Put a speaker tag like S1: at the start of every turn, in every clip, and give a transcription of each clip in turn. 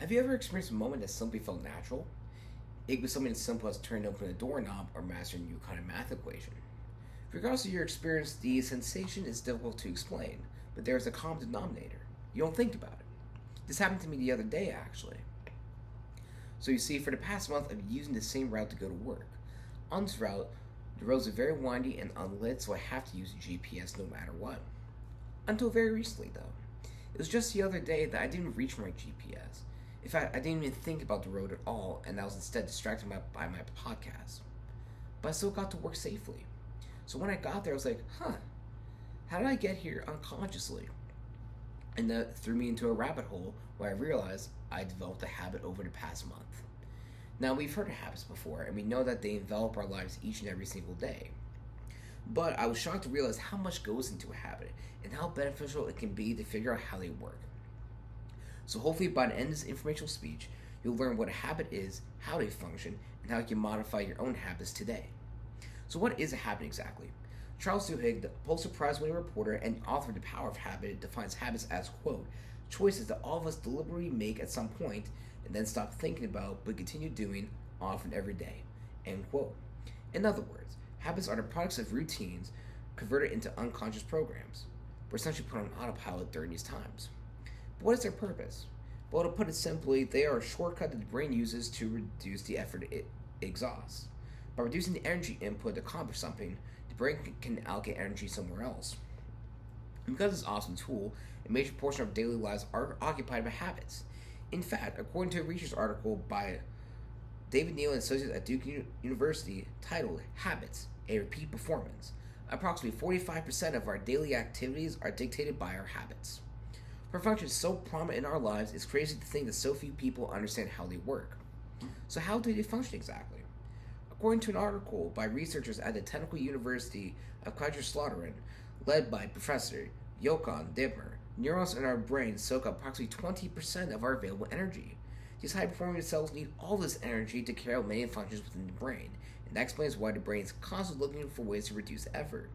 S1: Have you ever experienced a moment that simply felt natural? It could be something as simple as turning open a doorknob or mastering a new kind of math equation. Regardless of your experience, the sensation is difficult to explain, but there is a common denominator. You don't think about it. This happened to me the other day, actually. So you see, for the past month, I've been using the same route to go to work. On this route, the roads are very windy and unlit, so I have to use a GPS no matter what. Until very recently, though. It was just the other day that I didn't reach my GPS. In fact, I didn't even think about the road at all, and I was instead distracted by my podcast. But I still got to work safely. So when I got there, I was like, how did I get here unconsciously? And that threw me into a rabbit hole where I realized I developed a habit over the past month. Now, we've heard of habits before, and we know that they envelop our lives each and every single day. But I was shocked to realize how much goes into a habit and how beneficial it can be to figure out how they work. So hopefully by the end of this informational speech, you'll learn what a habit is, how they function, and how you can modify your own habits today. So what is a habit exactly? Charles Duhigg, the Pulitzer Prize-winning reporter and author of The Power of Habit, defines habits as, quote, choices that all of us deliberately make at some point and then stop thinking about but continue doing often every day, end quote. In other words, habits are the products of routines converted into unconscious programs. We're essentially put on autopilot during these times. But what is their purpose? Well, to put it simply, they are a shortcut that the brain uses to reduce the effort it exhausts. By reducing the energy input to accomplish something, the brain can allocate energy somewhere else. And because of this awesome tool, a major portion of daily lives are occupied by habits. In fact, according to a research article by David Neal and Associates at Duke University titled Habits, a Repeat Performance, approximately 45% of our daily activities are dictated by our habits. For functions so prominent in our lives, it's crazy to think that so few people understand how they work. So how do they function exactly? According to an article by researchers at the Technical University of Kaiserslautern, led by Professor Johann Deitmer, neurons in our brains soak up approximately 20% of our available energy. These high-performing cells need all this energy to carry out many functions within the brain, and that explains why the brain is constantly looking for ways to reduce effort.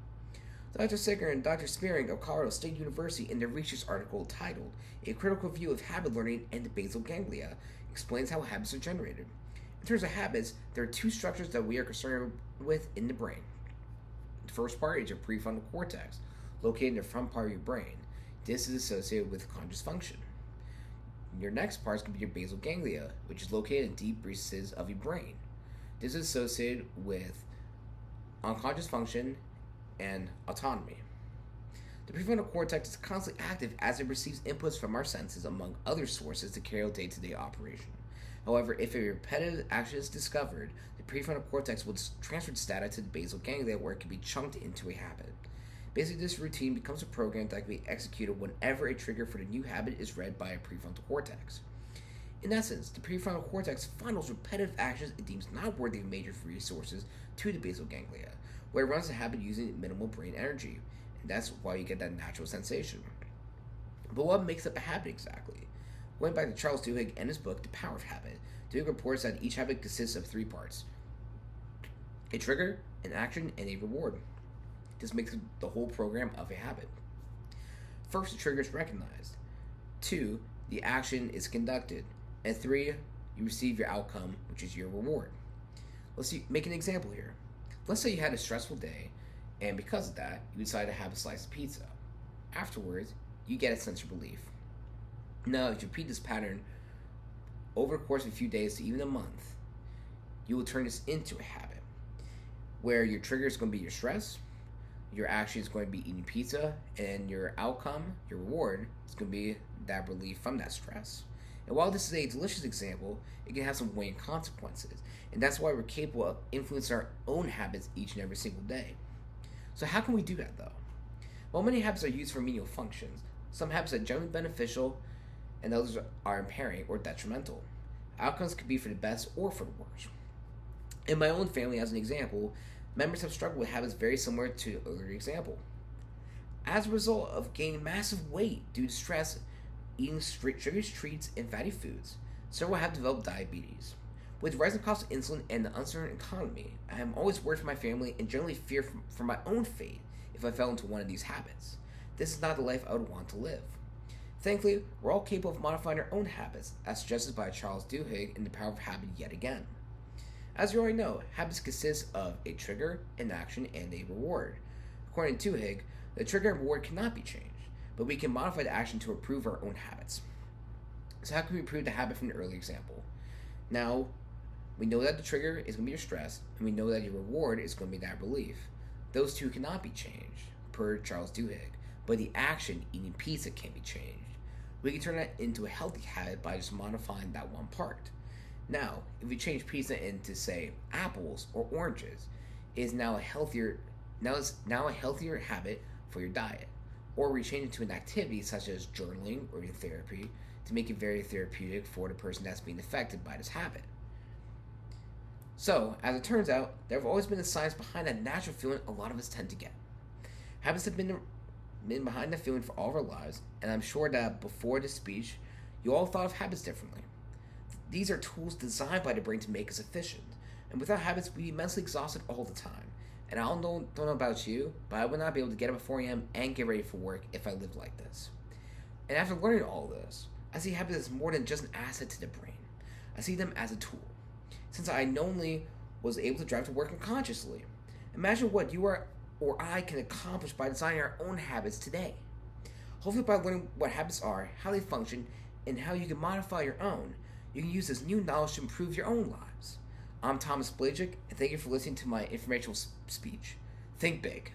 S1: Dr. Sicker and Dr. Spearing of Colorado State University, in their research article titled A Critical View of Habit Learning and the Basal Ganglia, explains how habits are generated. In terms of habits, there are two structures that we are concerned with in the brain. The first part is your prefrontal cortex, located in the front part of your brain. This is associated with conscious function. Your next part is going to be your basal ganglia, which is located in deep recesses of your brain. This is associated with unconscious function and autonomy. The prefrontal cortex is constantly active as it receives inputs from our senses, among other sources, to carry out day-to-day operation. However, if a repetitive action is discovered, the prefrontal cortex will transfer its data to the basal ganglia, where it can be chunked into a habit. Basically, this routine becomes a program that can be executed whenever a trigger for the new habit is read by a prefrontal cortex. In essence, the prefrontal cortex funnels repetitive actions it deems not worthy of major resources to the basal ganglia, where it runs the habit using minimal brain energy, and that's why you get that natural sensation. But what makes up a habit exactly? Going back to Charles Duhigg and his book, The Power of Habit, Duhigg reports that each habit consists of three parts: a trigger, an action, and a reward. This makes the whole program of a habit. First, the trigger is recognized. 2, the action is conducted. And 3, you receive your outcome, which is your reward. Let's make an example here. Let's say you had a stressful day, and because of that, you decide to have a slice of pizza. Afterwards, you get a sense of relief. Now, if you repeat this pattern over the course of a few days to even a month, you will turn this into a habit, where your trigger is going to be your stress, your action is going to be eating pizza, and your outcome, your reward, is going to be that relief from that stress. And while this is a delicious example, it can have some weighing consequences, and that's why we're capable of influencing our own habits each and every single day. So how can we do that, though? Well, many habits are used for menial functions. Some habits are generally beneficial, and others are impairing or detrimental. Outcomes could be for the best or for the worst. In my own family, as an example, members have struggled with habits very similar to the earlier example. As a result of gaining massive weight due to stress, eating sugary treats and fatty foods, several have developed diabetes. With the rising cost of insulin and the uncertain economy, I am always worried for my family and generally fear for my own fate if I fell into one of these habits. This is not the life I would want to live. Thankfully, we're all capable of modifying our own habits, as suggested by Charles Duhigg in The Power of Habit yet again. As you already know, habits consist of a trigger, an action, and a reward. According to Duhigg, the trigger and reward cannot be changed, but we can modify the action to improve our own habits. So how can we improve the habit from the earlier example? Now, we know that the trigger is going to be your stress, and we know that your reward is going to be that relief. Those two cannot be changed, per Charles Duhigg, but the action, eating pizza, can be changed. We can turn that into a healthy habit by just modifying that one part. Now, if we change pizza into, say, apples or oranges, it is now a healthier habit for your diet. Or we change it to an activity such as journaling or even therapy to make it very therapeutic for the person that's being affected by this habit. So, as it turns out, there have always been a science behind that natural feeling a lot of us tend to get. Habits have been behind the feeling for all of our lives, and I'm sure that before this speech, you all thought of habits differently. These are tools designed by the brain to make us efficient, and without habits, we'd be mentally exhausted all the time. And I don't know about you, but I would not be able to get up at 4 a.m. and get ready for work if I lived like this. And after learning all this, I see habits as more than just an asset to the brain. I see them as a tool. Since I knowingly was able to drive to work unconsciously, imagine what you or I can accomplish by designing our own habits today. Hopefully by learning what habits are, how they function, and how you can modify your own, you can use this new knowledge to improve your own lives. I'm Thomas Blajic, and thank you for listening to my informational speech. Think big.